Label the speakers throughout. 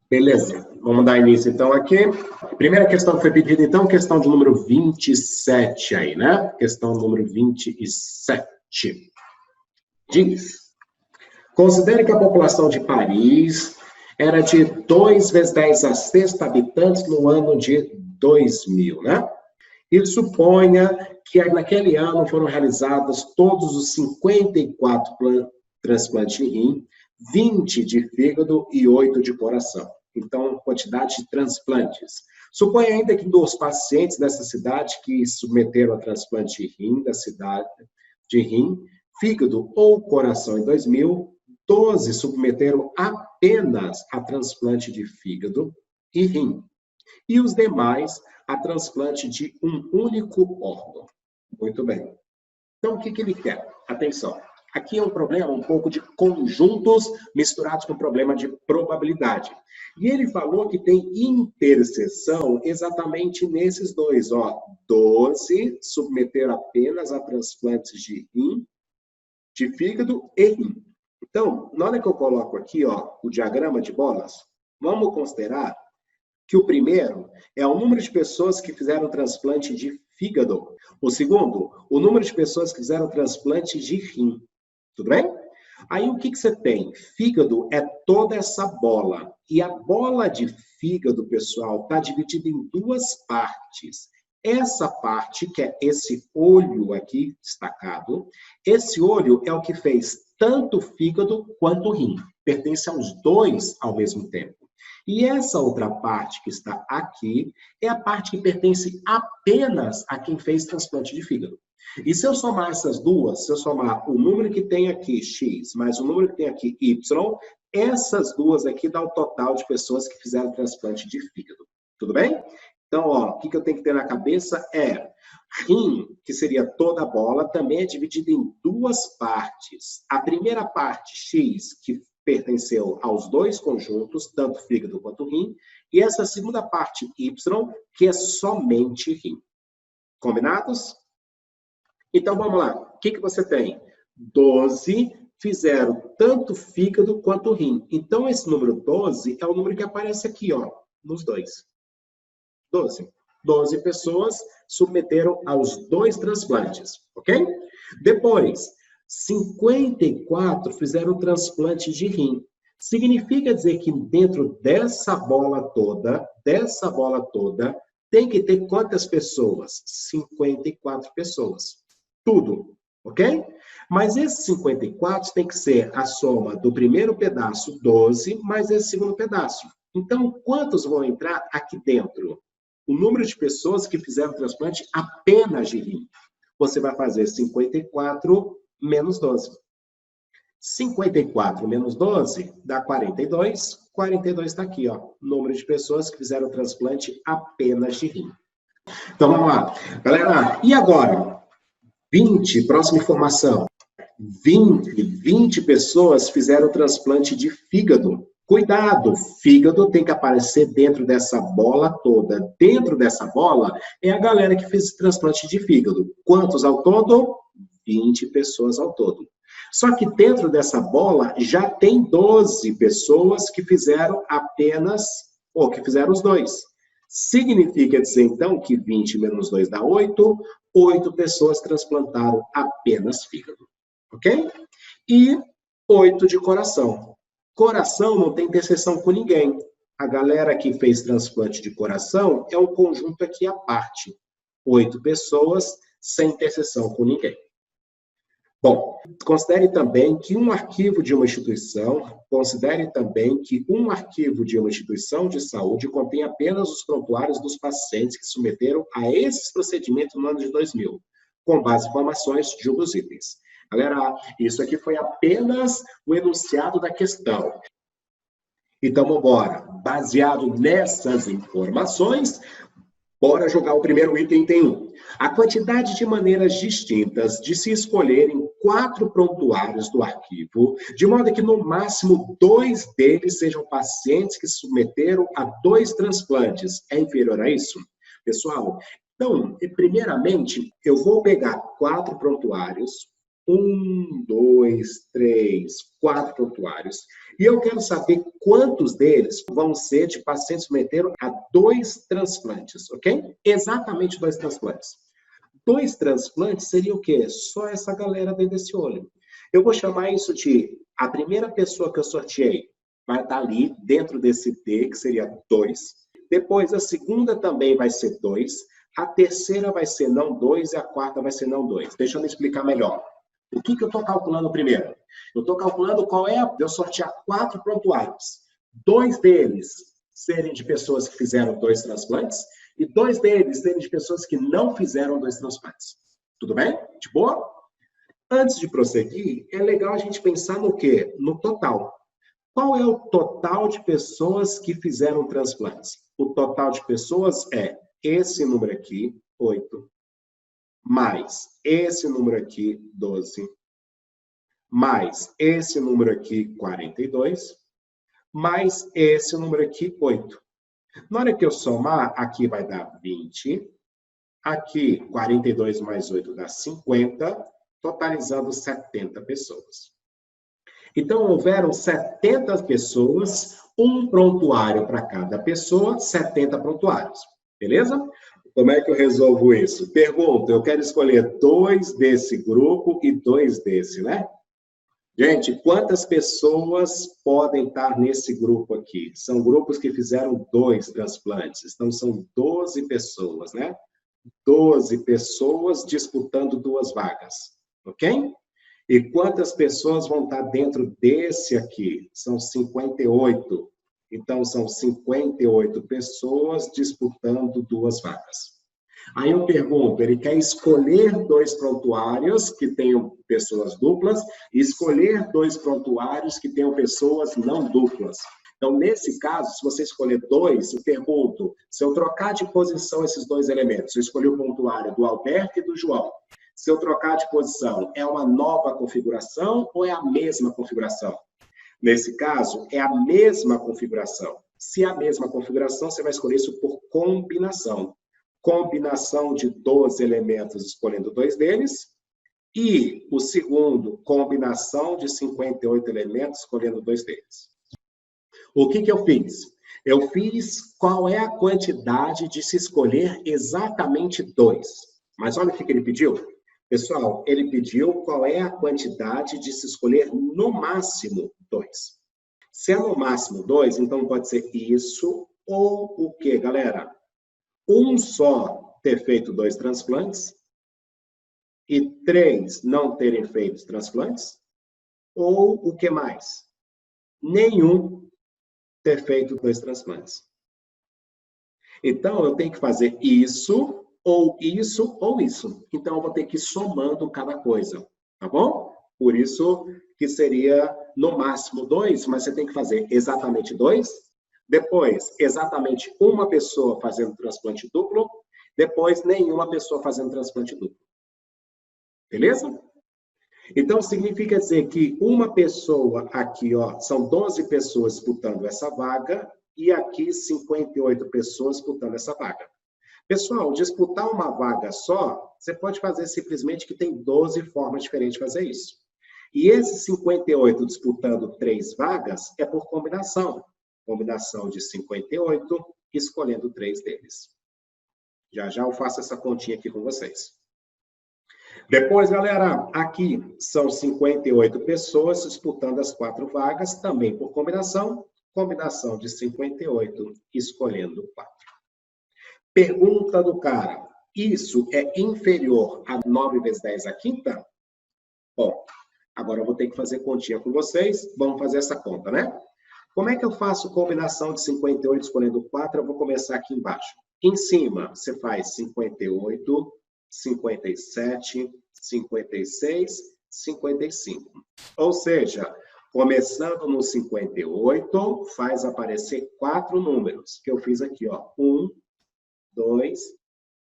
Speaker 1: Beleza, vamos dar início então aqui. Primeira questão que foi pedida, então, questão de número 27 aí, né? Questão número 27. Diz: considere que a população de Paris era de 2 vezes 10 a sexta habitantes no ano de 2000, né? E suponha que naquele ano foram realizados todos os 54 transplantes de rim, 20 de fígado e 8 de coração. Então, quantidade de transplantes. Suponha ainda que dos pacientes dessa cidade que submeteram a transplante de rim, fígado ou coração em 2000, 12 submeteram apenas a transplante de fígado e rim. E os demais a transplante de um único órgão. Muito bem. Então, o que ele quer? Atenção. Aqui é um problema um pouco de conjuntos misturados com problema de probabilidade. E ele falou que tem interseção exatamente nesses dois. 12 submeteram apenas a transplantes de rim, de fígado e rim. Então, na hora que eu coloco aqui o diagrama de bolas, vamos considerar que o primeiro é o número de pessoas que fizeram transplante de fígado. O segundo, o número de pessoas que fizeram transplante de rim. Tudo bem? Aí o que você tem? Fígado é toda essa bola. E a bola de fígado, pessoal, está dividida em duas partes. Essa parte, que é esse olho aqui destacado, esse olho é o que fez tanto fígado quanto rim. Pertence aos dois ao mesmo tempo. E essa outra parte que está aqui é a parte que pertence apenas a quem fez transplante de fígado. E se eu somar essas duas, se eu somar o número que tem aqui, X, mais o número que tem aqui, Y, essas duas aqui dá o total de pessoas que fizeram transplante de fígado. Tudo bem? Então, o que eu tenho que ter na cabeça é, rim, que seria toda a bola, também é dividida em duas partes. A primeira parte, X, que pertenceu aos dois conjuntos, tanto fígado quanto rim, e essa segunda parte, Y, que é somente rim. Combinados? Então, vamos lá. O que você tem? 12 fizeram tanto fígado quanto rim. Então, esse número 12 é o número que aparece aqui, nos dois. 12. 12 pessoas submeteram aos dois transplantes, ok? Depois, 54 fizeram transplante de rim. Significa dizer que dentro dessa bola toda, tem que ter quantas pessoas? 54 pessoas. Tudo, ok? Mas esses 54 tem que ser a soma do primeiro pedaço, 12, mais esse segundo pedaço. Então, quantos vão entrar aqui dentro? O número de pessoas que fizeram transplante apenas de rim. Você vai fazer 54 menos 12. 54 menos 12 dá 42. 42 está aqui, número de pessoas que fizeram transplante apenas de rim. Então, vamos lá. Galera, e agora? 20, próxima informação. 20 pessoas fizeram transplante de fígado. Cuidado, fígado tem que aparecer dentro dessa bola toda. Dentro dessa bola é a galera que fez transplante de fígado. Quantos ao todo? 20 pessoas ao todo. Só que dentro dessa bola já tem 12 pessoas que fizeram que fizeram os dois. Significa dizer, então, que 20 menos 2 dá 8. 8 pessoas transplantaram apenas fígado. Ok? E 8 de coração. Coração não tem interseção com ninguém. A galera que fez transplante de coração é um conjunto aqui à parte. 8 pessoas sem interseção com ninguém. Bom, considere também que um arquivo de uma instituição de saúde contém apenas os prontuários dos pacientes que submeteram a esses procedimentos no ano de 2000, com base em informações de um dos itens. Galera, isso aqui foi apenas o enunciado da questão. Então, vamos embora. Baseado nessas informações, bora jogar o primeiro item, tem 1. A quantidade de maneiras distintas de se escolherem 4 prontuários do arquivo, de modo que, no máximo, 2 deles sejam pacientes que se submeteram a 2 transplantes. É inferior a isso? Pessoal, então, primeiramente, eu vou pegar 4 prontuários, 1, 2, 3, 4 prontuários. E eu quero saber quantos deles vão ser de pacientes que submeteram a 2 transplantes, ok? Exatamente 2 transplantes. 2 transplantes seria o quê? Só essa galera dentro desse olho. Eu vou chamar isso de a primeira pessoa que eu sorteei vai estar ali dentro desse D, que seria 2. Depois, a segunda também vai ser 2. A terceira vai ser não 2 e a quarta vai ser não 2. Deixa eu me explicar melhor. O que eu estou calculando primeiro? Eu estou calculando qual é eu sortear 4 prontuários. 2 deles serem de pessoas que fizeram 2 transplantes e 2 deles serem de pessoas que não fizeram 2 transplantes. Tudo bem? De boa? Antes de prosseguir, é legal a gente pensar no quê? No total. Qual é o total de pessoas que fizeram transplantes? O total de pessoas é esse número aqui, 8, mais esse número aqui, 12, mais esse número aqui, 42, mais esse número aqui, 8. Na hora que eu somar, aqui vai dar 20, aqui 42 mais 8 dá 50, totalizando 70 pessoas. Então, houveram 70 pessoas, um prontuário para cada pessoa, 70 prontuários. Beleza? Como é que eu resolvo isso? Pergunta, eu quero escolher 2 desse grupo e 2 desse, né? Gente, quantas pessoas podem estar nesse grupo aqui? São grupos que fizeram 2 transplantes, então são 12 pessoas, né? 12 pessoas disputando 2 vagas, ok? E quantas pessoas vão estar dentro desse aqui? São 58. Então, são 58 pessoas disputando 2 vagas. Aí eu pergunto, ele quer escolher 2 prontuários que tenham pessoas duplas e escolher 2 prontuários que tenham pessoas não duplas. Então, nesse caso, se você escolher 2, eu pergunto, se eu trocar de posição esses 2 elementos, eu escolhi o prontuário do Alberto e do João. Se eu trocar de posição, é uma nova configuração ou é a mesma configuração? Nesse caso, é a mesma configuração. Se é a mesma configuração, você vai escolher isso por combinação. Combinação de 12 elementos, escolhendo 2 deles. E o segundo, combinação de 58 elementos, escolhendo 2 deles. O que eu fiz? Eu fiz qual é a quantidade de se escolher exatamente 2. Mas olha o que ele pediu. Pessoal, ele pediu qual é a quantidade de se escolher no máximo 2. Se é no máximo 2, então pode ser isso ou o quê, galera? Um só ter feito 2 transplantes e 3 não terem feito transplantes, ou o que mais? Nenhum ter feito 2 transplantes. Então, eu tenho que fazer isso, ou isso, ou isso. Então, eu vou ter que ir somando cada coisa, tá bom? Por isso que seria no máximo 2, mas você tem que fazer exatamente 2, depois exatamente uma pessoa fazendo transplante duplo, depois nenhuma pessoa fazendo transplante duplo. Beleza? Então, significa dizer que uma pessoa aqui, ó, são 12 pessoas disputando essa vaga, e aqui 58 pessoas disputando essa vaga. Pessoal, disputar uma vaga só, você pode fazer simplesmente que tem 12 formas diferentes de fazer isso. E esses 58 disputando 3 vagas é por combinação. Combinação de 58, escolhendo 3 deles. Já já eu faço essa continha aqui com vocês. Depois, galera, aqui são 58 pessoas disputando as 4 vagas, também por combinação. Combinação de 58, escolhendo 4. Pergunta do cara, isso é inferior a 9 vezes 10 à quinta? Bom, agora eu vou ter que fazer continha com vocês. Vamos fazer essa conta, né? Como é que eu faço combinação de 58 escolhendo 4? Eu vou começar aqui embaixo. Em cima, você faz 58, 57, 56, 55. Ou seja, começando no 58, faz aparecer 4 números, que eu fiz aqui, ó. 1, 2,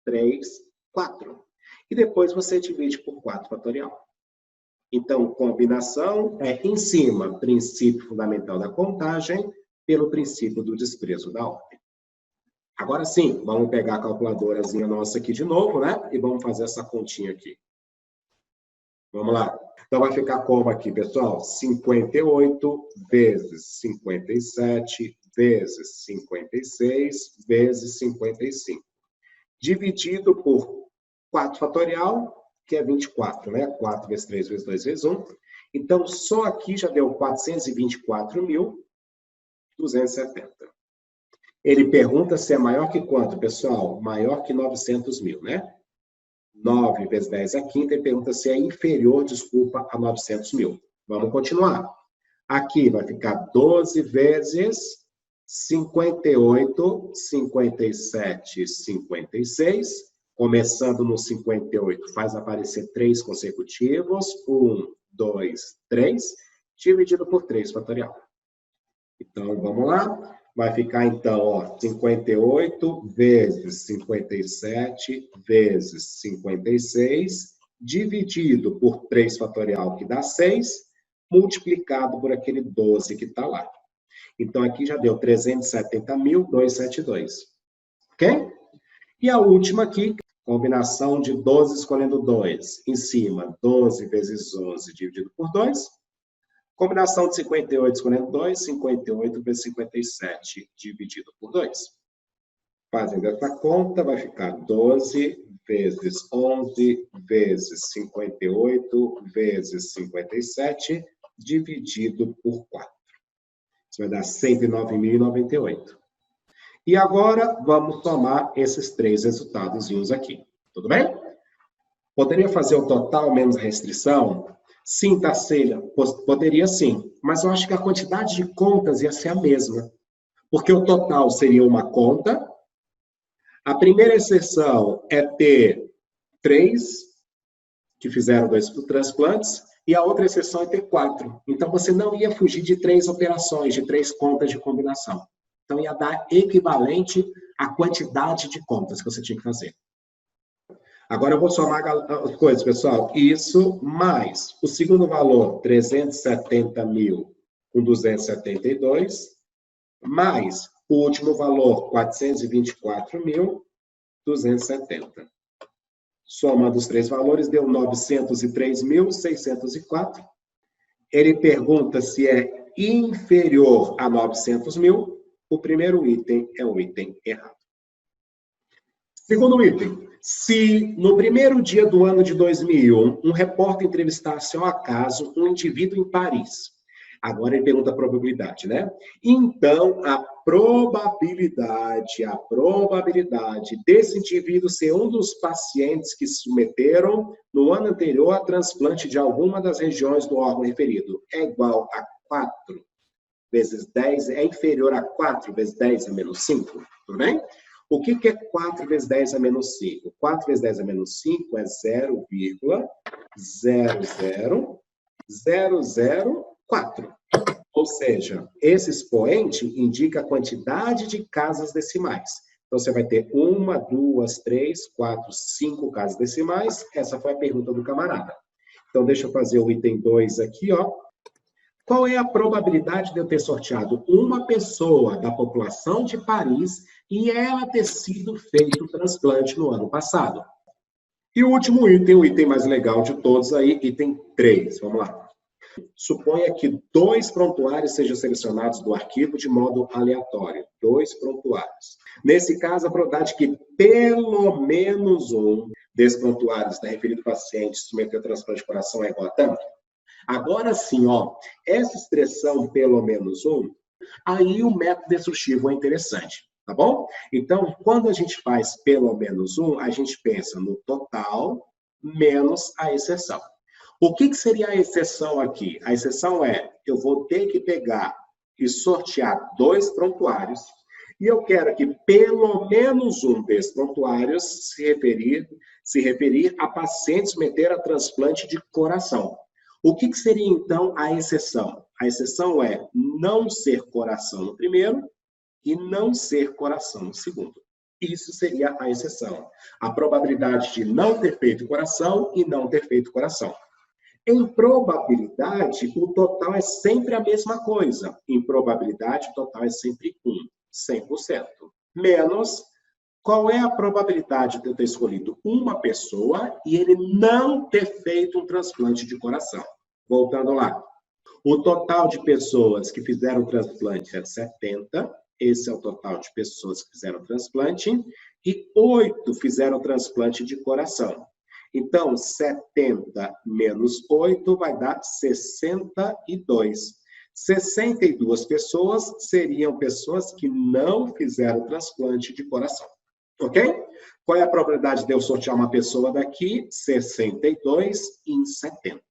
Speaker 1: 3, 4. E depois você divide por 4 fatorial. Então, combinação é em cima, princípio fundamental da contagem, pelo princípio do desprezo da ordem. Agora sim, vamos pegar a calculadorazinha nossa aqui de novo, né? E vamos fazer essa continha aqui. Vamos lá. Então, vai ficar como aqui, pessoal? 58 vezes 57 vezes 56 vezes 55. Dividido por 4 fatorial, que é 24, né? 4 vezes 3 vezes 2 vezes 1. Então, só aqui já deu 424.270. Ele pergunta se é maior que quanto, pessoal? Maior que 900 mil, né? 9 vezes 10 é a quinta, e pergunta se é inferior, desculpa, a 900 mil. Vamos continuar. Aqui vai ficar 12 vezes 58, 57, 56. Começando no 58, faz aparecer 3 consecutivos. 1, 2, 3, dividido por 3 fatorial. Então, vamos lá. Vai ficar, então, ó, 58 vezes 57 vezes 56, dividido por 3 fatorial, que dá 6, multiplicado por aquele 12 que está lá. Então, aqui já deu 370.272. Ok? E a última aqui, combinação de 12 escolhendo 2. Em cima, 12 vezes 11 dividido por 2. Combinação de 58 escolhendo 2, 58 vezes 57 dividido por 2. Fazendo essa conta, vai ficar 12 vezes 11 vezes 58 vezes 57 dividido por 4. Isso vai dar 109.098. E agora, vamos tomar esses 3 resultados aqui. Tudo bem? Poderia fazer o total menos a restrição? Sim, Tarsila, poderia sim, mas eu acho que a quantidade de contas ia ser a mesma, porque o total seria uma conta, a primeira exceção é ter 3 que fizeram 2 transplantes, e a outra exceção é ter 4. Então, você não ia fugir de 3 operações, de 3 contas de combinação. Então, ia dar equivalente à quantidade de contas que você tinha que fazer. Agora eu vou somar as coisas, pessoal. Isso mais o segundo valor, 370.272, mais o último valor, 424.270. Somando os 3 valores, deu 903.604. Ele pergunta se é inferior a 900 mil. O primeiro item é o item errado. Segundo item. Se, no primeiro dia do ano de 2001, um repórter entrevistasse ao acaso um indivíduo em Paris. Agora ele pergunta a probabilidade, né? Então, a probabilidade desse indivíduo ser um dos pacientes que se submeteram no ano anterior a transplante de alguma das regiões do órgão referido é igual a 4 vezes 10, é inferior a 4 vezes 10 a menos 5, tudo bem? O que é 4 vezes 10 a menos 5? 4 vezes 10 a menos 5 é 0,00004. Ou seja, esse expoente indica a quantidade de casas decimais. Então, você vai ter 1, 2, 3, 4, 5 casas decimais. Essa foi a pergunta do camarada. Então, deixa eu fazer o item 2 aqui, ó. Qual é a probabilidade de eu ter sorteado uma pessoa da população de Paris e ela ter sido feito o transplante no ano passado? E o último item, o item mais legal de todos aí, item 3. Vamos lá. Suponha que 2 prontuários sejam selecionados do arquivo de modo aleatório. 2 prontuários. Nesse caso, a probabilidade que pelo menos um desses prontuários da referido paciente submeter ao transplante de coração é igual a tanto? Agora sim, ó, essa expressão pelo menos um, aí o método destrutivo é interessante, tá bom? Então, quando a gente faz pelo menos um, a gente pensa no total menos a exceção. O que seria a exceção aqui? A exceção é, eu vou ter que pegar e sortear 2 prontuários, e eu quero que pelo menos um desses prontuários se referir a pacientes submeter a transplante de coração. O que seria, então, a exceção? A exceção é não ser coração no primeiro e não ser coração no segundo. Isso seria a exceção. A probabilidade de não ter feito coração e não ter feito coração. Em probabilidade, o total é sempre a mesma coisa. Em probabilidade, o total é sempre 1, 100%. Menos Qual é a probabilidade de eu ter escolhido uma pessoa e ele não ter feito um transplante de coração? Voltando lá. O total de pessoas que fizeram transplante é 70. Esse é o total de pessoas que fizeram transplante. E 8 fizeram transplante de coração. Então, 70 menos 8 vai dar 62. 62 pessoas seriam pessoas que não fizeram transplante de coração. Ok? Qual é a probabilidade de eu sortear uma pessoa daqui? 62 em 70.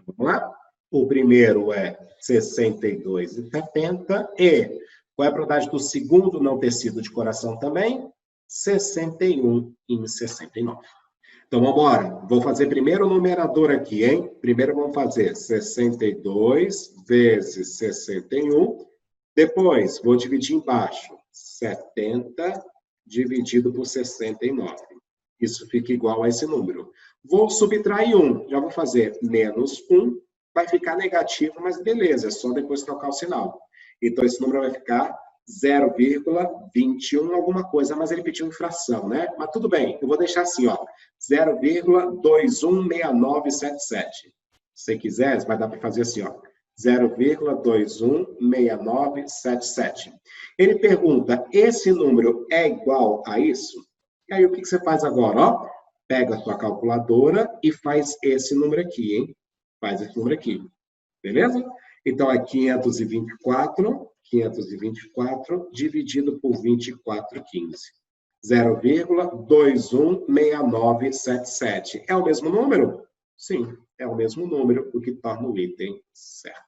Speaker 1: Vamos lá? O primeiro é 62 em 70. E qual é a probabilidade do segundo não ter sido de coração também? 61 em 69. Então, vamos embora. Vou fazer primeiro o numerador aqui, hein? Primeiro vamos fazer 62 vezes 61. Depois, vou dividir embaixo. 70 dividido por 69. Isso fica igual a esse número. Vou subtrair 1. Já vou fazer menos 1. Vai ficar negativo, mas beleza. É só depois trocar o sinal. Então, esse número vai ficar 0,21 alguma coisa, mas ele pediu infração, né? Mas tudo bem, eu vou deixar assim, ó, 0,216977. Se quiser, vai dar para fazer assim, ó, 0,216977. Ele pergunta, esse número é igual a isso? E aí, o que você faz agora, ó? Pega a sua calculadora e faz esse número aqui, hein? Faz esse número aqui, beleza? Então, é 524 dividido por 2415. 0,216977. É o mesmo número? Sim, é o mesmo número, o que torna o item certo.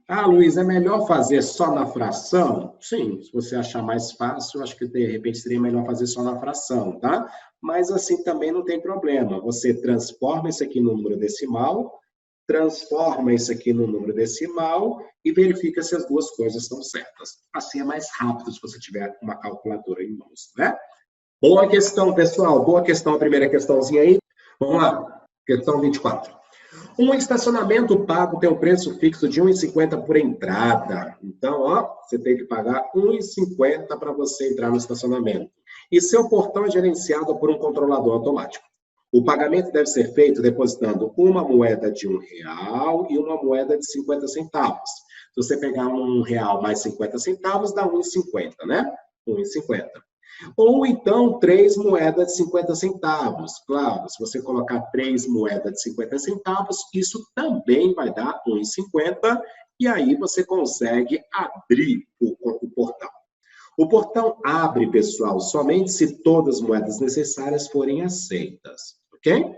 Speaker 1: Ah, Luiz, é melhor fazer só na fração? Sim, se você achar mais fácil, acho que de repente seria melhor fazer só na fração, tá? Mas assim também não tem problema. Você transforma isso aqui no número decimal, transforma isso aqui no número decimal e verifica se as duas coisas estão certas. Assim é mais rápido se você tiver uma calculadora em mãos, né? Boa questão, pessoal. Boa questão, a primeira questãozinha aí. Vamos lá. Questão 24. Um estacionamento pago tem um preço fixo de R$ 1,50 por entrada. Então, ó, você tem que pagar R$ 1,50 para você entrar no estacionamento. E seu portão é gerenciado por um controlador automático. O pagamento deve ser feito depositando uma moeda de R$1 e uma moeda de 50 centavos. Se você pegar R$1 mais 50 centavos, dá 1,50, né? 1,50. Ou então 3 moedas de 50 centavos. Claro, se você colocar 3 moedas de 50 centavos, isso também vai dar 1,50 e aí você consegue abrir o portão. O portão abre, pessoal, somente se todas as moedas necessárias forem aceitas, ok?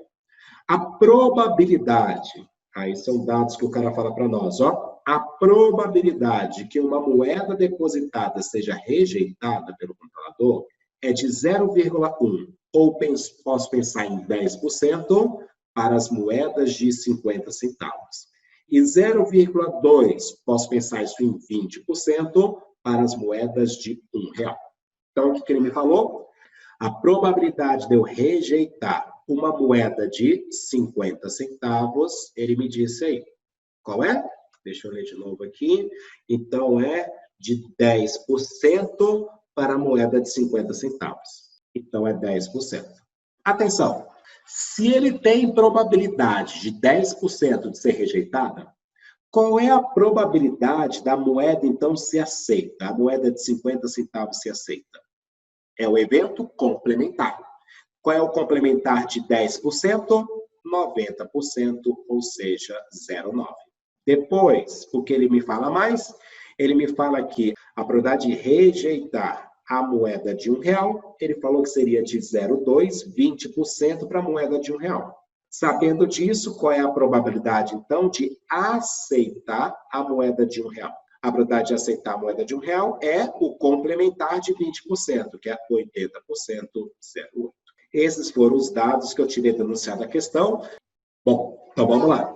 Speaker 1: A probabilidade, aí são dados que o cara fala para nós, ó. A probabilidade que uma moeda depositada seja rejeitada pelo controlador é de 0,1, ou posso pensar em 10% para as moedas de 50 centavos. E 0,2, posso pensar isso em 20%, para as moedas de R$1. Então, o que ele me falou? A probabilidade de eu rejeitar uma moeda de 50 centavos, ele me disse aí. Qual é? Deixa eu ler de novo aqui. Então, é de 10% para a moeda de 50 centavos. Então, é 10%. Atenção! Se ele tem probabilidade de 10% de ser rejeitada, qual é a probabilidade da moeda, então, ser aceita? A moeda de 50 centavos ser aceita? É o evento complementar. Qual é o complementar de 10%? 90%, ou seja, 0,9. Depois, o que ele me fala mais? Ele me fala que a probabilidade de rejeitar a moeda de R$1, ele falou que seria de 0,2, 20% para a moeda de R$1. Sabendo disso, qual é a probabilidade, então, de aceitar a moeda de R$1? A probabilidade de aceitar a moeda de R$1 é o complementar de 20%, que é 80%, 0,8. Esses foram os dados que eu tirei do enunciado da questão. Bom, então vamos lá.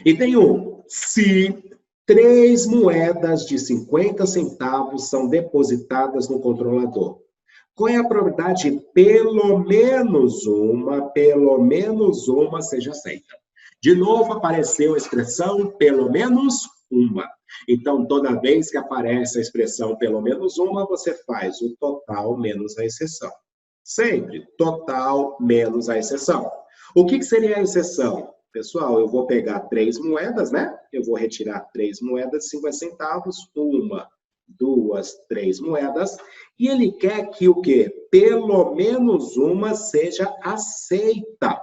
Speaker 1: Item 1. Se 3 moedas de 50 centavos são depositadas no controlador, qual é a probabilidade de pelo menos uma seja aceita? De novo, apareceu a expressão pelo menos uma. Então, toda vez que aparece a expressão pelo menos uma, você faz o total menos a exceção. Sempre total menos a exceção. O que seria a exceção? Pessoal, eu vou pegar 3 moedas, né? Eu vou retirar 3 moedas de 50 centavos, 1, 2, 3 moedas, e ele quer que o quê? Pelo menos uma seja aceita.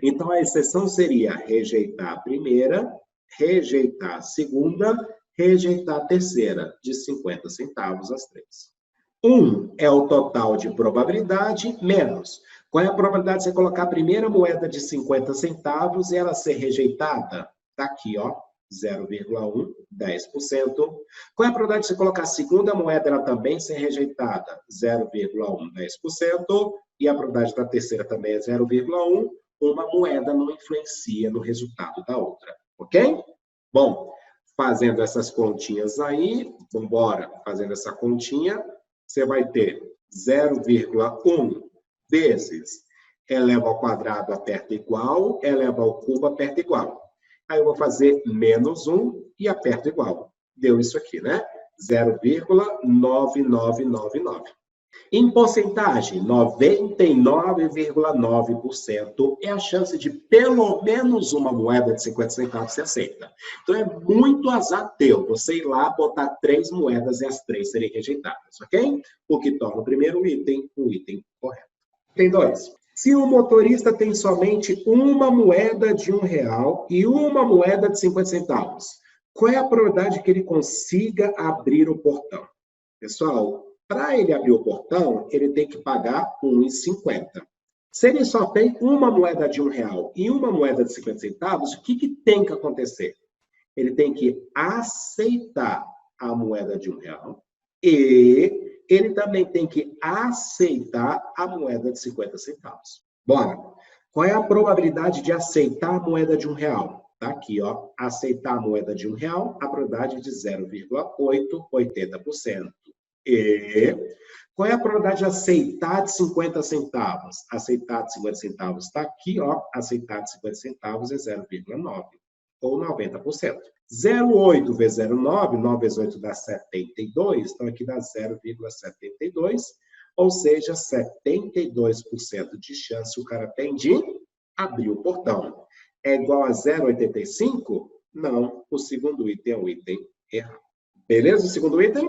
Speaker 1: Então, a exceção seria rejeitar a primeira, rejeitar a segunda, rejeitar a terceira, de 50 centavos as 3. 1 é o total de probabilidade, menos. Qual é a probabilidade de você colocar a primeira moeda de 50 centavos e ela ser rejeitada? Está aqui, ó, 0,1, 10%. Qual é a probabilidade de você colocar a segunda moeda e ela também ser rejeitada? 0,1, 10%. E a probabilidade da terceira também é 0,1. Uma moeda não influencia no resultado da outra, ok? Bom, fazendo essas continhas aí, vamos embora, fazendo essa continha, você vai ter 0,1 vezes eleva ao quadrado aperta igual, eleva ao cubo aperta igual. Aí eu vou fazer menos 1 e aperto igual. Deu isso aqui, né? 0,9999. Em porcentagem, 99,9% é a chance de pelo menos uma moeda de 50 centavos ser aceita. Então, é muito azar teu você ir lá, botar 3 moedas e as 3 serem rejeitadas, ok? O que torna o primeiro item um item correto. Item 2. Se o motorista tem somente uma moeda de R$1 e uma moeda de 50 centavos, qual é a probabilidade que ele consiga abrir o portão? Pessoal, para ele abrir o portão, ele tem que pagar R$1,50. Se ele só tem uma moeda de R$1 e uma moeda de 50 centavos, o que tem que acontecer? Ele tem que aceitar a moeda de R$1 e ele também tem que aceitar a moeda de 50 centavos. Bora! Qual é a probabilidade de aceitar a moeda de R$1? Tá aqui, ó. Aceitar a moeda de R$1, a probabilidade é de 0,880%. E qual é a probabilidade de aceitar de 50 centavos? Aceitar de 50 centavos está aqui, ó. Aceitar de 50 centavos é 0,9, ou 90%. 0,8 vezes 0,9, 9 vezes 8 dá 72, então aqui dá 0,72, ou seja, 72% de chance o cara tem de abrir o portão. É igual a 0,85? Não, o segundo item é o item errado. Beleza o segundo item?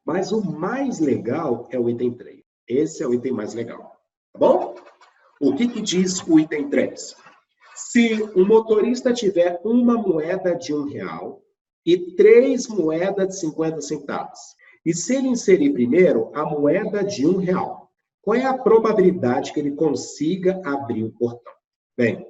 Speaker 1: Mas o mais legal é o item 3. Esse é o item mais legal. Tá bom? O que diz o item 3? Se o motorista tiver uma moeda de R$1 e 3 moedas de 50 centavos, e se ele inserir primeiro a moeda de R$1, qual é a probabilidade que ele consiga abrir o portão? Bem,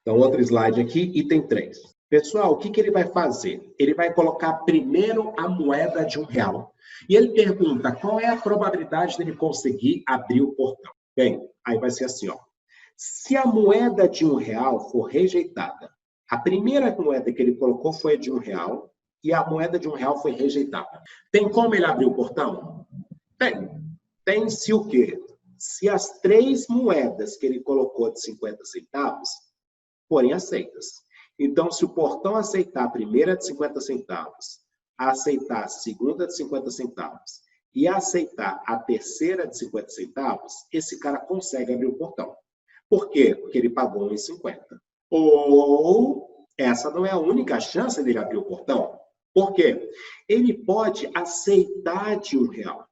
Speaker 1: então outro slide aqui, item 3. Pessoal, o que ele vai fazer? Ele vai colocar primeiro a moeda de R$1. E ele pergunta qual é a probabilidade dele conseguir abrir o portão. Bem, aí vai ser assim, ó. Se a moeda de R$1 for rejeitada, a primeira moeda que ele colocou foi de R$1 e a moeda de R$1 foi rejeitada. Tem como ele abrir o portão? Tem. Tem se o quê? Se as 3 moedas que ele colocou de 50 centavos forem aceitas. Então, se o portão aceitar a primeira de 50 centavos, aceitar a segunda de 50 centavos e aceitar a terceira de 50 centavos, esse cara consegue abrir o portão. Por quê? Porque ele pagou R$1,50. Ou essa não é a única chance dele abrir o portão. Por quê? Ele pode aceitar de R$1.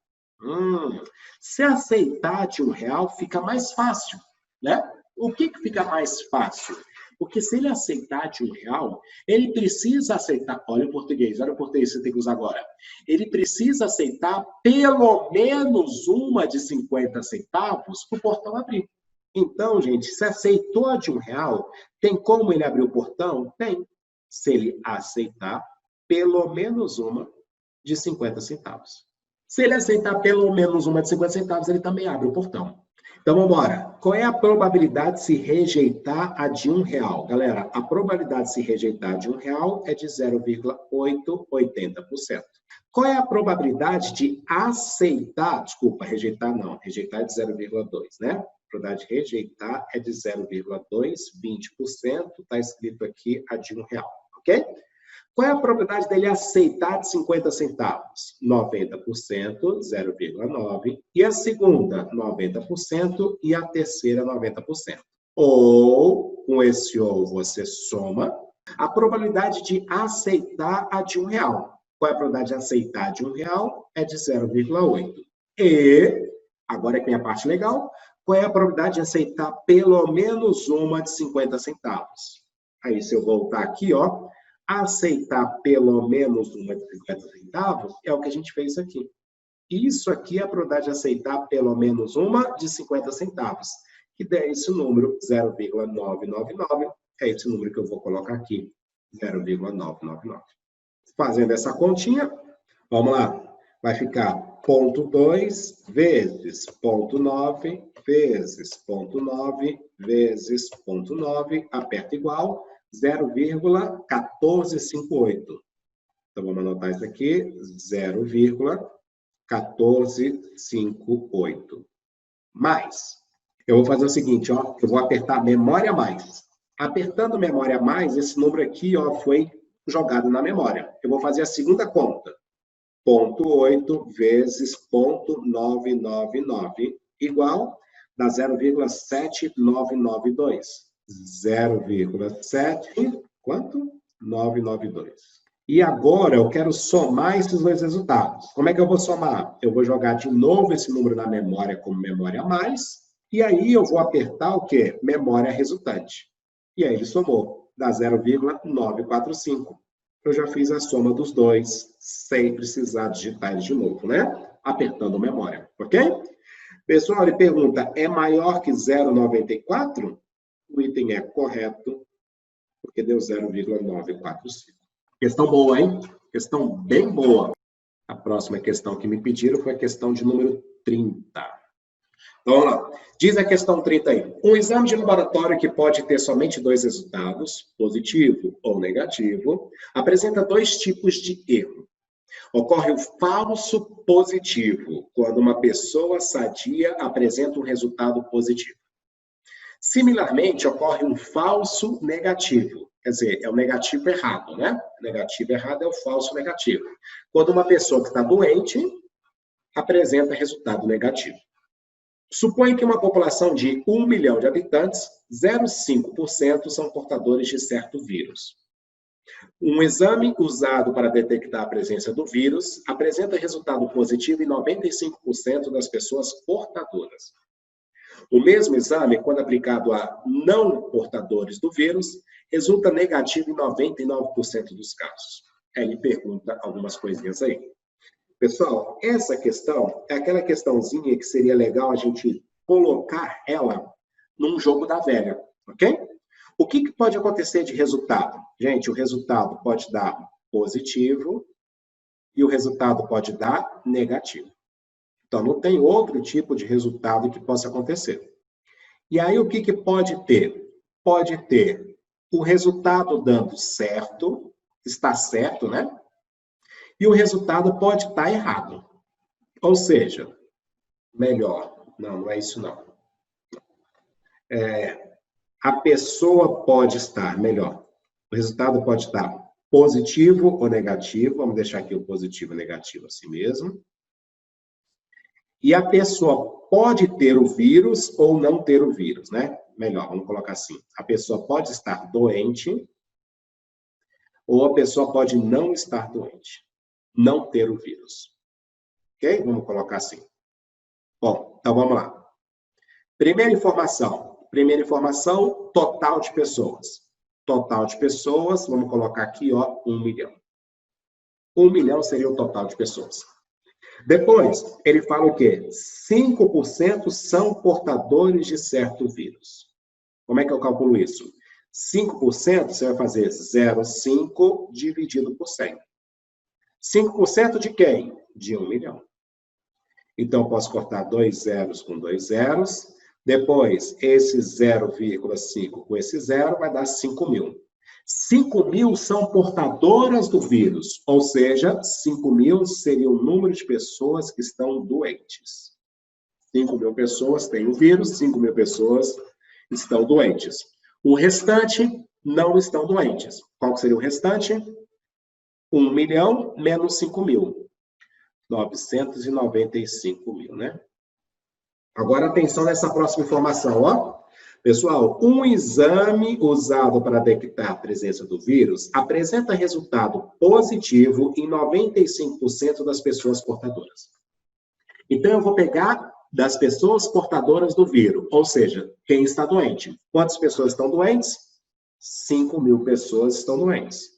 Speaker 1: Se aceitar de R$1, fica mais fácil, né? O que fica mais fácil? Porque se ele aceitar de R$1, ele precisa aceitar... Olha o português que você tem que usar agora. Ele precisa aceitar pelo menos uma de 50 centavos para o portão abrir. Então, gente, se aceitou a de R$1, tem como ele abrir o portão? Tem. Se ele aceitar pelo menos uma de 50 centavos. Se ele aceitar pelo menos uma de 50 centavos, ele também abre o portão. Então, vamos embora. Qual é a probabilidade de se rejeitar a de R$1? Galera, a probabilidade de se rejeitar de R$1 é de 0,880%. Qual é a probabilidade de aceitar... Desculpa, rejeitar não. Rejeitar é de 0,2, né? A probabilidade de rejeitar é de 0,220%. Está escrito aqui a de R$1, ok? Qual é a probabilidade dele aceitar de 50 centavos? 90%, 0,9%. E a segunda, 90%. E a terceira, 90%. Ou, com esse ou, você soma a probabilidade de aceitar a de R$1. Qual é a probabilidade de aceitar de R$1? É de 0,8. E, agora é que vem a parte legal, qual é a probabilidade de aceitar pelo menos uma de 50 centavos? Aí, se eu voltar aqui, ó, aceitar pelo menos uma de 50 centavos é o que a gente fez aqui. Isso aqui é a probabilidade de aceitar pelo menos uma de 50 centavos, que dá esse número, 0,999. É esse número que eu vou colocar aqui, 0,999. Fazendo essa continha, vamos lá. Vai ficar 0,2 vezes 0,9 vezes 0,9 vezes 0,9, aperta igual, 0,1458. Então, vamos anotar isso aqui, 0,1458. Mais. Eu vou fazer o seguinte, ó, eu vou apertar memória mais. Apertando memória mais, esse número aqui, ó, foi jogado na memória. Eu vou fazer a segunda conta. 0,8 vezes 0,999 igual dá 0,7992. 0,7, quanto? 992. E agora eu quero somar esses dois resultados. Como é que eu vou somar? Eu vou jogar de novo esse número na memória como memória mais, e aí eu vou apertar o quê? Memória resultante. E aí ele somou, dá 0,945. Eu já fiz a soma dos dois, sem precisar digitar eles de novo, né? Apertando memória, ok? Pessoal, ele pergunta, é maior que 0,94? O item é correto, porque deu 0,945. Questão boa, hein? Questão bem boa. A próxima questão que me pediram foi a questão de número 30. Então, vamos lá. Diz a questão 30 aí. Um exame de laboratório que pode ter somente dois resultados, positivo ou negativo, apresenta dois tipos de erro. Ocorre o falso positivo, quando uma pessoa sadia apresenta um resultado positivo. Similarmente, ocorre um falso negativo. Quer dizer, é o negativo errado, né? O negativo errado é o falso negativo. Quando uma pessoa que está doente apresenta resultado negativo. Suponha que uma população de 1 milhão de habitantes, 0,5% são portadores de certo vírus. Um exame usado para detectar a presença do vírus apresenta resultado positivo em 95% das pessoas portadoras. O mesmo exame, quando aplicado a não portadores do vírus, resulta negativo em 99% dos casos. Aí ele pergunta algumas coisinhas aí. Pessoal, essa questão é aquela questãozinha que seria legal a gente colocar ela num jogo da velha, ok? O que pode acontecer de resultado? Gente, o resultado pode dar positivo e o resultado pode dar negativo. Então, não tem outro tipo de resultado que possa acontecer. E aí, o que pode ter? Pode ter o resultado dando certo, está certo, né? E o resultado pode estar errado. Ou seja, melhor, não é isso não. A pessoa pode estar, melhor, o resultado pode estar positivo ou negativo, vamos deixar aqui o positivo e negativo assim mesmo. E a pessoa pode ter o vírus ou não ter o vírus, né? Melhor, vamos colocar assim. A pessoa pode estar doente ou a pessoa pode não estar doente. Não ter o vírus. Ok? Vamos colocar assim. Bom, então vamos lá. Primeira informação, total de pessoas. Total de pessoas, vamos colocar aqui, ó, 1 milhão. 1 milhão seria o total de pessoas. Depois, ele fala o quê? 5% são portadores de certo vírus. Como é que eu calculo isso? 5%, você vai fazer 0,5 dividido por 100. 5% de quem? De 1 milhão. Então, eu posso cortar 2 zeros com 2 zeros. Depois, esse 0,5 com esse 0 vai dar 5 mil. 5 mil são portadoras do vírus, ou seja, 5 mil seria o número de pessoas que estão doentes. 5 mil pessoas têm o vírus, 5 mil pessoas estão doentes. O restante não estão doentes. Qual seria o restante? 1 milhão menos 5 mil. 995 mil, né? Agora, atenção nessa próxima informação, ó. Pessoal, um exame usado para detectar a presença do vírus apresenta resultado positivo em 95% das pessoas portadoras. Então, eu vou pegar das pessoas portadoras do vírus, ou seja, quem está doente. Quantas pessoas estão doentes? 5 mil pessoas estão doentes.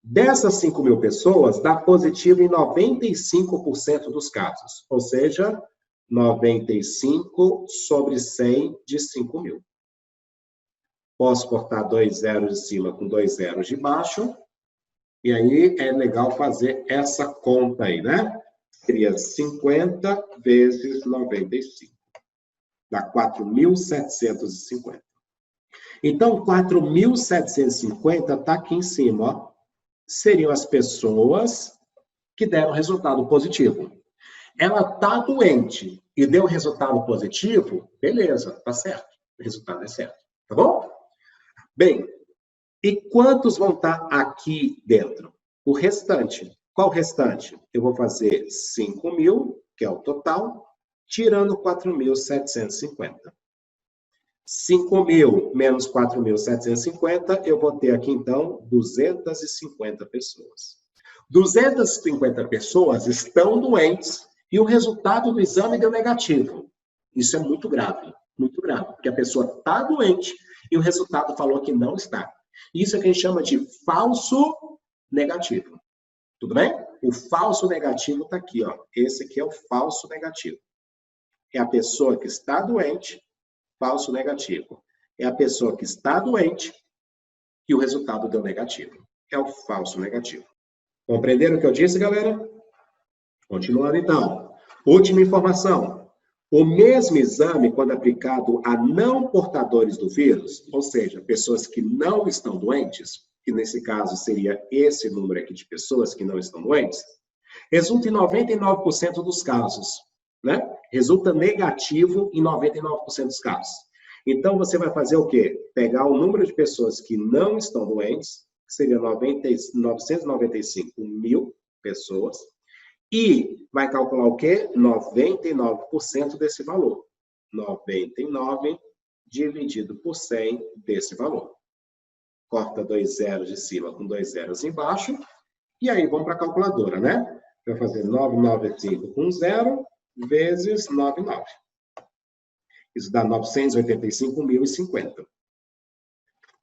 Speaker 1: Dessas 5 mil pessoas, dá positivo em 95% dos casos, ou seja, 95 sobre 100 de 5 mil. Posso cortar 2 zeros de cima com 2 zeros de baixo, e aí é legal fazer essa conta aí, né? Seria 50 vezes 95. Dá 4.750. Então, 4.750 está aqui em cima, ó. Seriam as pessoas que deram resultado positivo. Ela está doente e deu resultado positivo, beleza, tá certo. O resultado é certo, tá bom? Bem, e quantos vão estar aqui dentro? O restante. Qual o restante? Eu vou fazer 5 mil, que é o total, tirando 4.750. 5 mil menos 4.750, eu vou ter aqui, então, 250 pessoas. 250 pessoas estão doentes e o resultado do exame deu negativo. Isso é muito grave, porque a pessoa está doente e o resultado falou que não está. Isso é que a gente chama de falso negativo. Tudo bem? O falso negativo está aqui, ó. Esse aqui é o falso negativo. É a pessoa que está doente, falso negativo. É a pessoa que está doente e o resultado deu negativo. É o falso negativo. Compreenderam o que eu disse, galera? Continuando, então. Última informação. O mesmo exame, quando aplicado a não portadores do vírus, ou seja, pessoas que não estão doentes, que nesse caso seria esse número aqui de pessoas que não estão doentes, resulta em 99% dos casos, né? Resulta negativo em 99% dos casos. Então, você vai fazer o quê? Pegar o número de pessoas que não estão doentes, que seria 995 mil pessoas, e vai calcular o quê? 99% desse valor. 99 dividido por 100 desse valor. Corta 2 zeros de cima com 2 zeros embaixo. E aí, vamos para a calculadora, né? Vai fazer 995 com 0 vezes 99. Isso dá 985.050.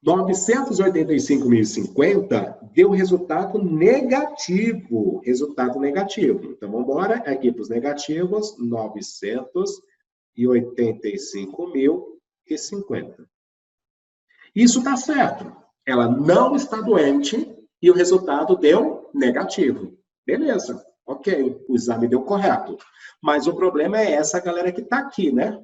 Speaker 1: 985.050 deu resultado negativo. Resultado negativo. Então, vamos embora aqui para os negativos. 985.050. Isso está certo. Ela não está doente e o resultado deu negativo. Beleza. Ok, o exame deu correto. Mas o problema é essa galera que está aqui, né?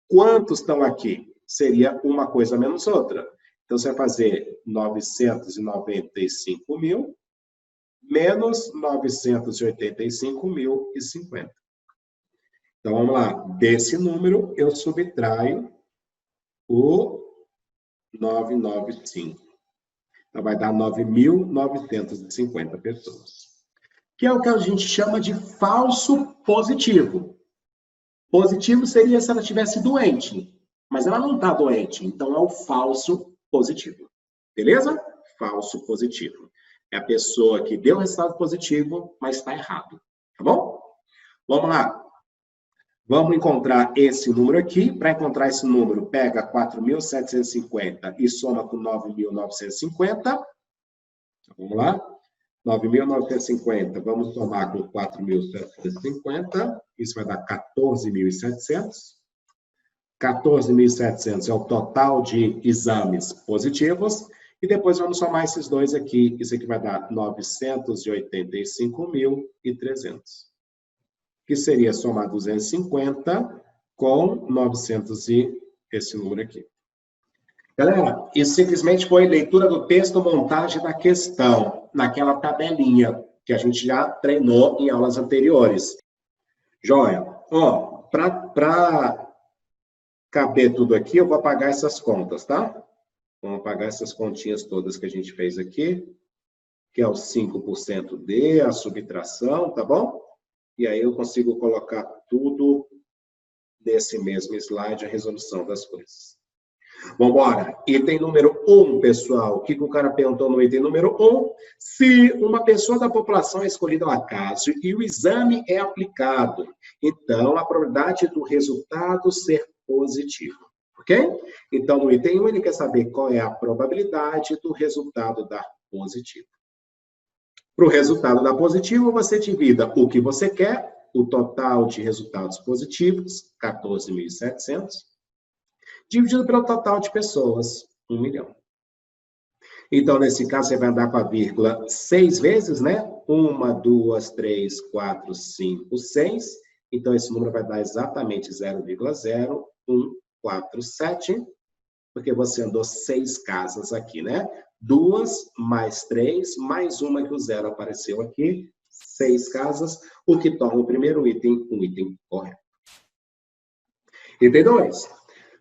Speaker 1: Quantos estão aqui? Seria uma coisa menos outra. Então, você vai fazer 995 mil menos 985.050. Então, vamos lá. Desse número, eu subtraio o 995. Então, vai dar 9.950 pessoas. Que é o que a gente chama de falso positivo. Positivo seria se ela estivesse doente, mas ela não está doente, então é o falso positivo. Beleza? Falso positivo. É a pessoa que deu resultado positivo, mas está errado. Tá bom? Vamos lá. Vamos encontrar esse número aqui. Para encontrar esse número, pega 4.750 e soma com 9.950. Vamos lá. 9.950, vamos somar com 4.750, isso vai dar 14.700. 14.700 é o total de exames positivos, e depois vamos somar esses dois aqui, isso aqui vai dar 985.300, que seria somar 250 com 900 e esse número aqui. Galera, isso simplesmente foi leitura do texto, montagem da questão, naquela tabelinha que a gente já treinou em aulas anteriores. Joia? Ó, para caber tudo aqui, eu vou apagar essas contas, tá? Vamos apagar essas continhas todas que a gente fez aqui. que é o 5% D, a subtração, tá bom? E aí eu consigo colocar tudo nesse mesmo slide, a resolução das coisas. Vamos embora. Item número 1, pessoal. O que o cara perguntou no item número 1? Se uma pessoa da população é escolhida ao acaso e o exame é aplicado, então a probabilidade do resultado ser positivo. Ok? Então, no item 1, ele quer saber qual é a probabilidade do resultado dar positivo. Para o resultado dar positivo, você divida o que você quer, o total de resultados positivos, 14.700, dividido pelo total de pessoas, 1 milhão. Então, nesse caso, você vai andar com a vírgula 6 vezes, né? 1, 2, 3, 4, 5, 6. Então, esse número vai dar exatamente 0,0147, porque você andou 6 casas aqui, né? 2 mais 3, mais uma que o zero apareceu aqui, 6 casas, o que torna o primeiro item um item correto. Item 2.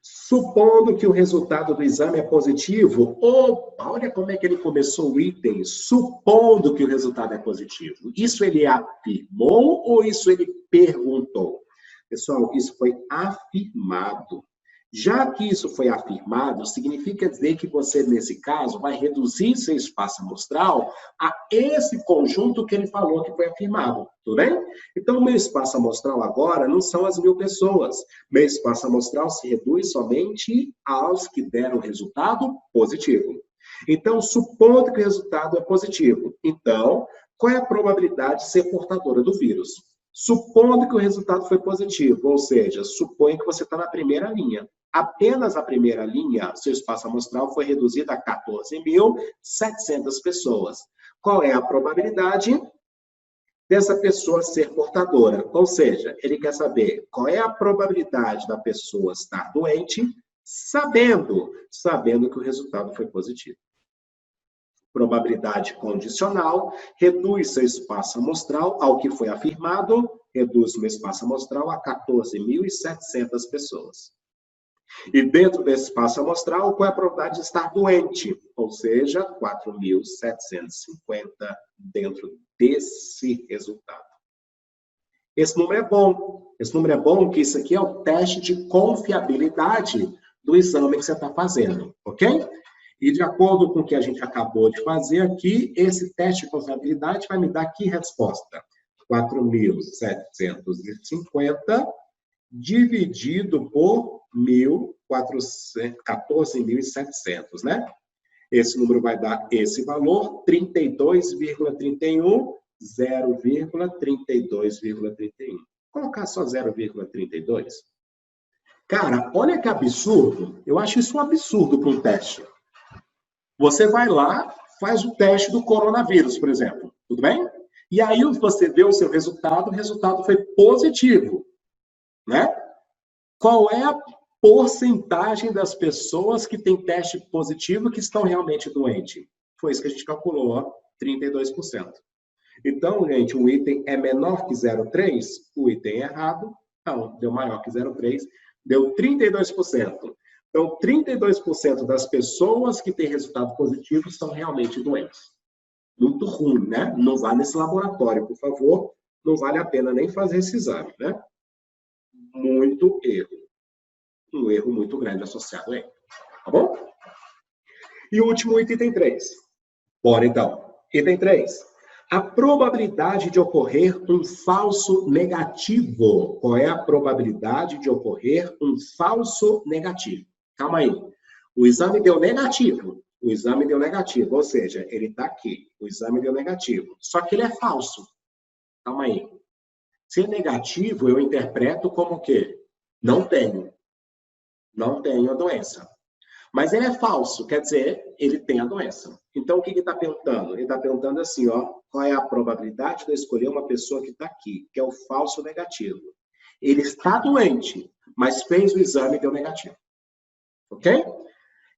Speaker 1: Supondo que o resultado do exame é positivo, opa, olha como é que ele começou o item, supondo que o resultado é positivo. Isso ele afirmou ou isso ele perguntou? Pessoal, isso foi afirmado. Já que isso foi afirmado, significa dizer que você, nesse caso, vai reduzir seu espaço amostral a esse conjunto que ele falou que foi afirmado, tudo bem? Então, o meu espaço amostral agora não são as 1.000 pessoas. Meu espaço amostral se reduz somente aos que deram resultado positivo. Então, supondo que o resultado é positivo, então, qual é a probabilidade de ser portadora do vírus? Supondo que o resultado foi positivo, ou seja, suponha que você está na primeira linha. Apenas a primeira linha, seu espaço amostral foi reduzido a 14.700 pessoas. Qual é a probabilidade dessa pessoa ser portadora? Ou seja, ele quer saber qual é a probabilidade da pessoa estar doente, sabendo que o resultado foi positivo. Probabilidade condicional, reduz seu espaço amostral ao que foi afirmado, reduz o espaço amostral a 14.700 pessoas. E dentro desse espaço amostral, qual é a probabilidade de estar doente? Ou seja, 4.750 dentro desse resultado. Esse número é bom. Esse número é bom porque isso aqui é o teste de confiabilidade do exame que você está fazendo, ok? E de acordo com o que a gente acabou de fazer aqui, esse teste de confiabilidade vai me dar que resposta? 4.750 dividido por 14.700, né? Esse número vai dar esse valor, 32,31, 0,32,31. Colocar só 0,32. Cara, olha que absurdo. Eu acho isso um absurdo para um teste. Você vai lá, faz o teste do coronavírus, por exemplo. Tudo bem? E aí você vê o seu resultado, o resultado foi positivo, né? Qual é a porcentagem das pessoas que têm teste positivo que estão realmente doentes? Foi isso que a gente calculou, ó, 32%. Então, gente, o item é menor que 0,3? O item é errado. Não, deu maior que 0,3. Deu 32%. Então, 32% das pessoas que têm resultado positivo estão realmente doentes. Muito ruim, né? Não vá nesse laboratório, por favor. Não vale a pena nem fazer esse exame, né? Muito erro. Um erro muito grande associado a ele. Tá bom? E o último item 3. Bora, então. Item 3. A probabilidade de ocorrer um falso negativo. Qual é a probabilidade de ocorrer um falso negativo? Calma aí. O exame deu negativo. O exame deu negativo, ou seja, ele está aqui. O exame deu negativo. Só que ele é falso. Calma aí. Se é negativo, eu interpreto como o quê? Não tenho. Não tenho a doença. Mas ele é falso, quer dizer, ele tem a doença. Então, o que ele está perguntando? Ele está perguntando assim, ó, qual é a probabilidade de eu escolher uma pessoa que está aqui, que é o falso negativo. Ele está doente, mas fez o exame e deu negativo. Ok?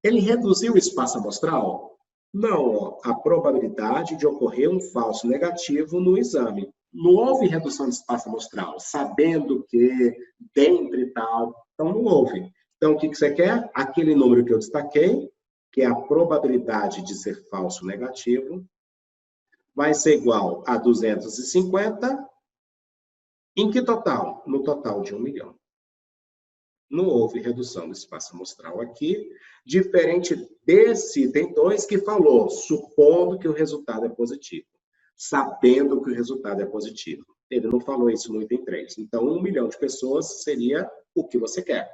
Speaker 1: Ele reduziu o espaço amostral? Não, ó, a probabilidade de ocorrer um falso negativo no exame. Não houve redução de espaço amostral, sabendo que, dentre e tal, então não houve. Então, o que você quer? Aquele número que eu destaquei, que é a probabilidade de ser falso negativo, vai ser igual a 250. Em que total? No total de 1 milhão. Não houve redução do espaço amostral aqui, diferente desse item 2 que falou, supondo que o resultado é positivo, sabendo que o resultado é positivo. Ele não falou isso no item 3. Então, 1 milhão de pessoas seria o que você quer.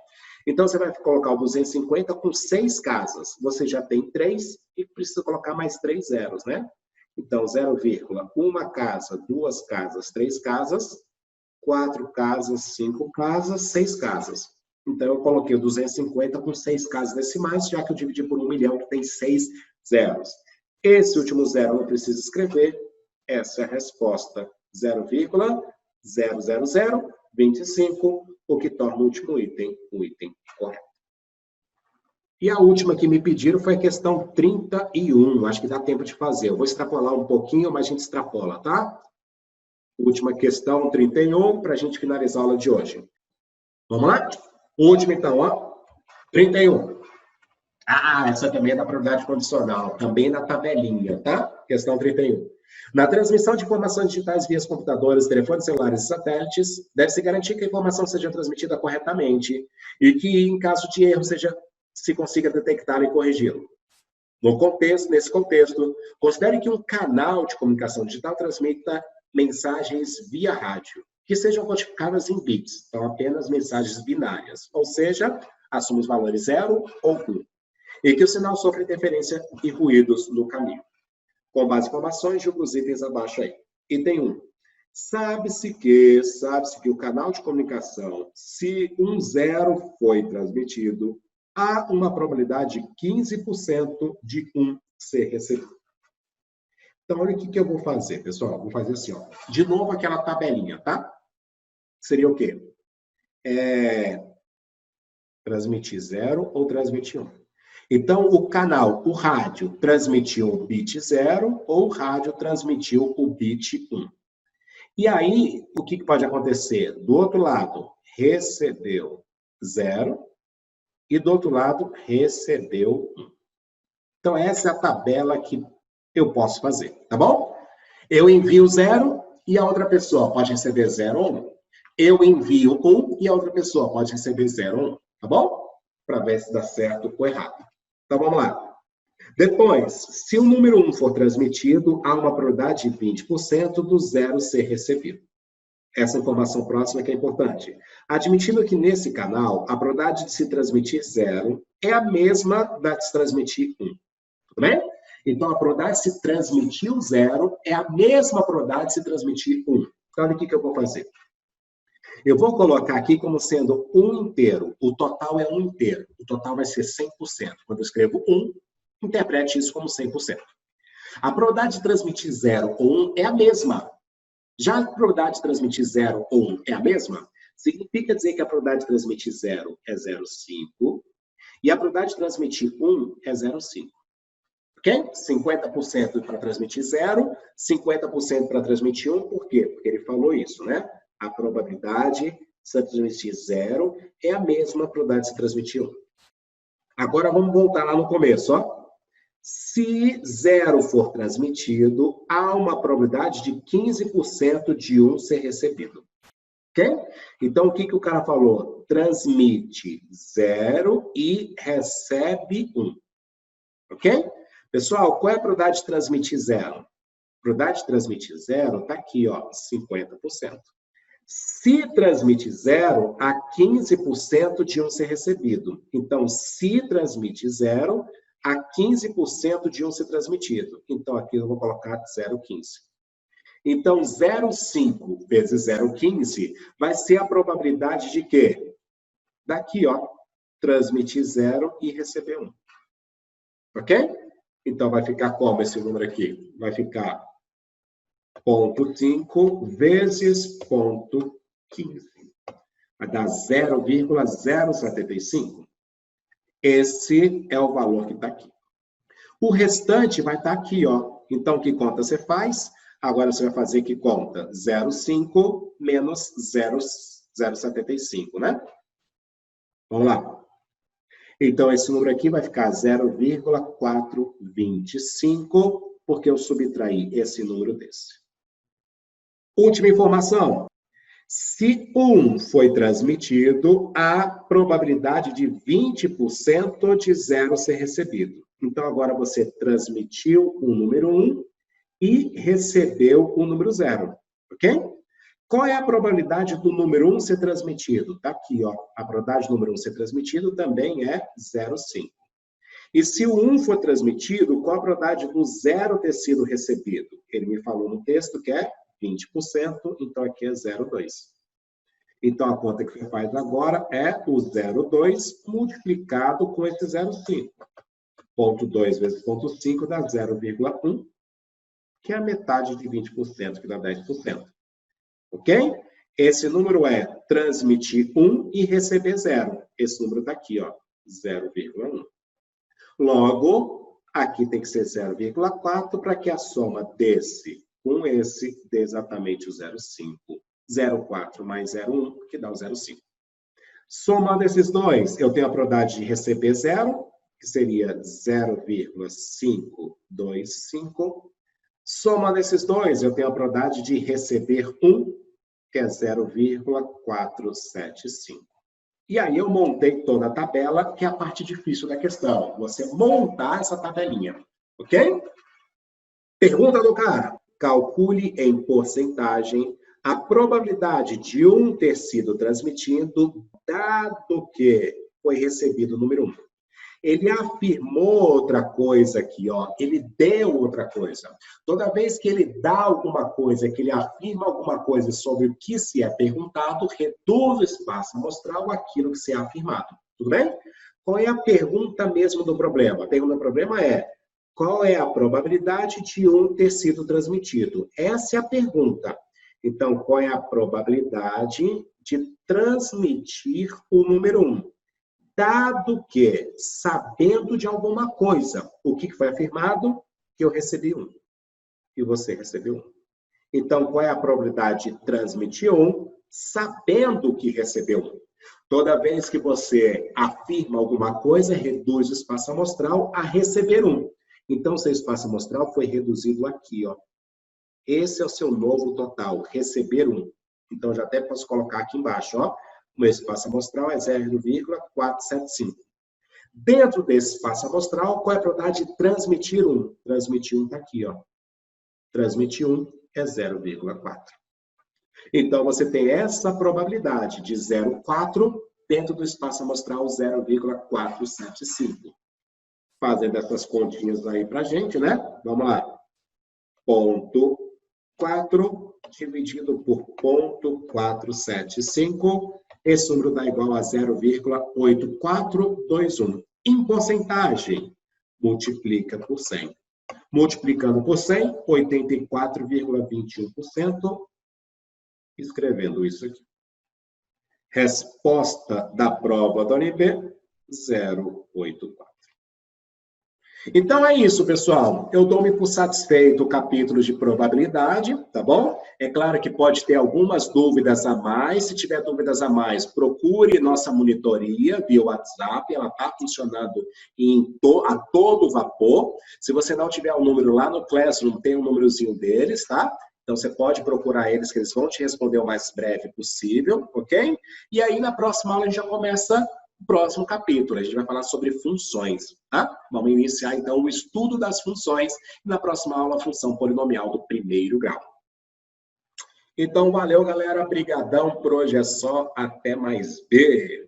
Speaker 1: Então, você vai colocar o 250 com 6 casas. Você já tem 3 e precisa colocar mais 3 zeros, né? Então, 0,1 casa, 2 casas, 3 casas, 4 casas, 5 casas, 6 casas. Então, eu coloquei o 250 com 6 casas decimais, já que eu dividi por 1 milhão, que tem 6 zeros. Esse último zero eu não preciso escrever. Essa é a resposta. 0,00025, o que torna o último item o item correto. E a última que me pediram foi a questão 31. Acho que dá tempo de fazer. Eu vou extrapolar um pouquinho, mas a gente extrapola, tá? Última questão, 31, para a gente finalizar a aula de hoje. Vamos lá? Última, então, ó. 31. Ah, essa também é da probabilidade condicional, também na tabelinha, tá? Questão 31. Na transmissão de informações digitais via computadores, telefones celulares e satélites, deve-se garantir que a informação seja transmitida corretamente e que, em caso de erro, se consiga detectá-lo e corrigi-lo. Nesse contexto, considere que um canal de comunicação digital transmita mensagens via rádio, que sejam codificadas em bits, então apenas mensagens binárias, ou seja, assume os valores 0 ou 1, e que o sinal sofre interferência e ruídos no caminho. Com base em informações, julga os itens abaixo aí. Item 1. Sabe-se que o canal de comunicação, se um 0 foi transmitido, há uma probabilidade de 15% de 1 ser recebido. Então, olha o que eu vou fazer, pessoal. Vou fazer assim, ó. De novo, aquela tabelinha, tá? Seria o quê? Transmitir 0 ou transmitir 1. Então, o canal, o rádio, transmitiu o bit 0 ou o rádio transmitiu o bit 1. E aí, o que pode acontecer? Do outro lado, recebeu 0 e do outro lado, recebeu 1. Então, essa é a tabela que eu posso fazer, tá bom? Eu envio 0 e a outra pessoa pode receber 0 ou 1. Eu envio 1 e a outra pessoa pode receber 0 ou 1, tá bom? Para ver se dá certo ou errado. Então, vamos lá. Depois, se o número 1 for transmitido, há uma probabilidade de 20% do 0 ser recebido. Essa informação próxima que é importante. Admitindo que nesse canal, a probabilidade de se transmitir 0 é a mesma da de se transmitir 1. Tudo bem? Então, a probabilidade de se transmitir o 0 é a mesma probabilidade de se transmitir 1. Então, olha o que eu vou fazer. Eu vou colocar aqui como sendo 1 inteiro. O total é 1 inteiro. O total vai ser 100%. Quando eu escrevo 1, interprete isso como 100%. A probabilidade de transmitir 0 ou 1 é a mesma. Já a probabilidade de transmitir 0 ou 1 é a mesma, significa dizer que a probabilidade de transmitir 0 é 0,5 e a probabilidade de transmitir 1 é 0,5. Ok? 50% para transmitir 0, 50% para transmitir 1. Por quê? Porque ele falou isso, né? A probabilidade de se transmitir 0 é a mesma probabilidade de se transmitir 1. Agora vamos voltar lá no começo, ó. Se 0 for transmitido, há uma probabilidade de 15% de 1 ser recebido. Ok? Então, o que o cara falou? Transmite 0 e recebe 1. Ok? Pessoal, qual é a probabilidade de transmitir 0? A probabilidade de transmitir 0 está aqui, ó, 50%. Se transmite 0, há 15% de 1 ser recebido. Então, se transmite 0, há 15% de 1 ser transmitido. Então, aqui eu vou colocar 0,15. Então, 0,5 vezes 0,15 vai ser a probabilidade de quê? Daqui, ó, transmitir 0 e receber 1. Ok? Então, vai ficar como esse número aqui? Vai ficar 0,5 vezes 0,15. Vai dar 0,075. Esse é o valor que está aqui. O restante vai estar aqui, ó. Então, que conta você faz? Agora você vai fazer que conta? 0,5 menos 0,75, né? Vamos lá. Então, esse número aqui vai ficar 0,425 porque eu subtraí esse número desse. Última informação. Se 1 foi transmitido, há probabilidade de 20% de 0 ser recebido. Então, agora você transmitiu o número 1 e recebeu o número 0, ok? Qual é a probabilidade do número 1 ser transmitido? Está aqui, ó. A probabilidade do número 1 ser transmitido também é 0,5. E se o 1 for transmitido, qual a probabilidade do 0 ter sido recebido? Ele me falou no texto que é 20%, então aqui é 0,2. Então, a conta que você faz agora é o 0,2 multiplicado com esse 0,5. Ponto 2 vezes ponto 5 dá 0,1, que é a metade de 20%, que dá 10%. Ok? Esse número é transmitir 1 e receber 0. Esse número está aqui, ó, 0,1. Logo, aqui tem que ser 0,4 para que a soma desse com esse dê exatamente o 0,5. 0,4 mais 0,1, que dá o 0,5. Somando esses dois, eu tenho a probabilidade de receber 0, que seria 0,525. Somando esses dois, eu tenho a probabilidade de receber 1, que é 0,475. E aí eu montei toda a tabela, que é a parte difícil da questão. Você montar essa tabelinha, ok? Pergunta do cara. Calcule em porcentagem a probabilidade de 1 ter sido transmitido, dado que foi recebido o número 1. Ele afirmou outra coisa aqui, ó. Ele deu outra coisa. Toda vez que ele dá alguma coisa, que ele afirma alguma coisa sobre o que se é perguntado, reduz o espaço amostral àquilo que se é afirmado. Tudo bem? Qual é a pergunta mesmo do problema? A pergunta do problema é: qual é a probabilidade de 1 ter sido transmitido? Essa é a pergunta. Então, qual é a probabilidade de transmitir o número 1? Dado que, sabendo de alguma coisa, o que foi afirmado? Que eu recebi 1. E você recebeu 1. Então, qual é a probabilidade de transmitir 1, sabendo que recebeu 1? Toda vez que você afirma alguma coisa, reduz o espaço amostral a receber 1. Então, seu espaço amostral foi reduzido aqui, ó. Esse é o seu novo total, receber 1. Então, já até posso colocar aqui embaixo, ó. O meu espaço amostral é 0,475. Dentro desse espaço amostral, qual é a probabilidade de transmitir 1? Transmitir 1 está aqui, ó. Transmitir 1 é 0,4. Então, você tem essa probabilidade de 0,4 dentro do espaço amostral 0,475. Fazendo essas continhas aí pra gente, né? Vamos lá. Ponto 4 dividido por ponto 475. Esse número dá igual a 0,8421. Em porcentagem, multiplica por 100. Multiplicando por 100, 84,21%. Escrevendo isso aqui. Resposta da prova da UNB, 0,84. Então é isso, pessoal. Eu dou-me por satisfeito o capítulo de probabilidade, tá bom? É claro que pode ter algumas dúvidas a mais. Se tiver dúvidas a mais, procure nossa monitoria via WhatsApp. Ela está funcionando a todo vapor. Se você não tiver o número lá no Classroom, tem um númerozinho deles, tá? Então, você pode procurar eles, que eles vão te responder o mais breve possível, ok? E aí, na próxima aula, a gente já começa o próximo capítulo. A gente vai falar sobre funções, tá? Vamos iniciar, então, o estudo das funções. E na próxima aula, a função polinomial do primeiro grau. Então, valeu, galera. Brigadão. Por hoje é só. Até mais. Beijo.